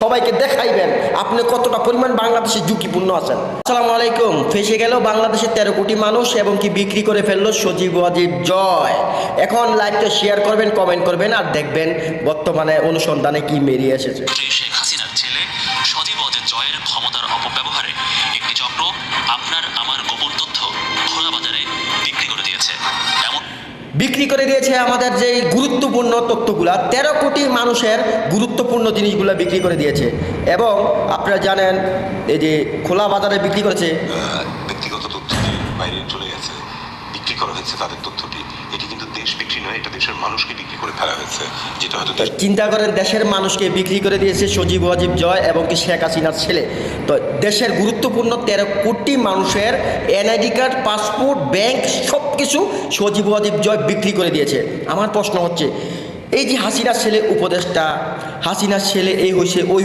সবাইকে দেখাইবেন আপনি কতটা পরিমাণ বাংলাদেশে ঝুঁকিপূর্ণ আছেন। আসসালামু আলাইকুম। ফেসে গেল বাংলাদেশের 13 কোটি মানুষ এবং কি বিক্রি করে ফেললো সজীব ওয়াজিব জয়। এখন লাইকটা শেয়ার করবেন, কমেন্ট করবেন আর দেখবেন বর্তমানে অনুসন্ধানে কি বেরিয়ে এসেছে। শেখ হাসিনার ছেলে সজীব ওয়াজিব জয়ের ক্ষমতার অপব্যবহারে একটি চক্র আপনার আমার গোপন তথ্য খোলা বাজারে বিক্রি করে দিয়েছে। বিক্রি করে দিয়েছে আমাদের যে গুরুত্বপূর্ণ তথ্যগুলা, 13 কোটি মানুষের গুরুত্বপূর্ণ জিনিসগুলো বিক্রি করে দিয়েছে। এবং আপনারা জানেন এই যে খোলা বাজারে বিক্রি করেছে, ব্যক্তিগত তথ্যটি বাইরে চলে গেছে, বিক্রি করা হয়েছে তাদের তথ্যটি। এটি কিন্তু দেশ বিক্রি নয়, এটা দেশের মানুষকে বিক্রি করে ফেলা হয়েছে, যেটা হয়তো চিন্তা করেন দেশের মানুষকে বিক্রি করে দিয়েছে সজীব ওয়াজিব জয় এবং কি শেখ হাসিনার ছেলে। তো দেশের গুরুত্বপূর্ণ 13 কোটি মানুষের এনআইডি কার্ড, পাসপোর্ট, ব্যাংক সব কিছু সজীব ওয়াজিব জয় বিক্রি করে দিয়েছে। আমার প্রশ্ন হচ্ছে, এই যে হাসিনার ছেলে উপদেষ্টা, হাসিনার ছেলে এই হয়েছে ওই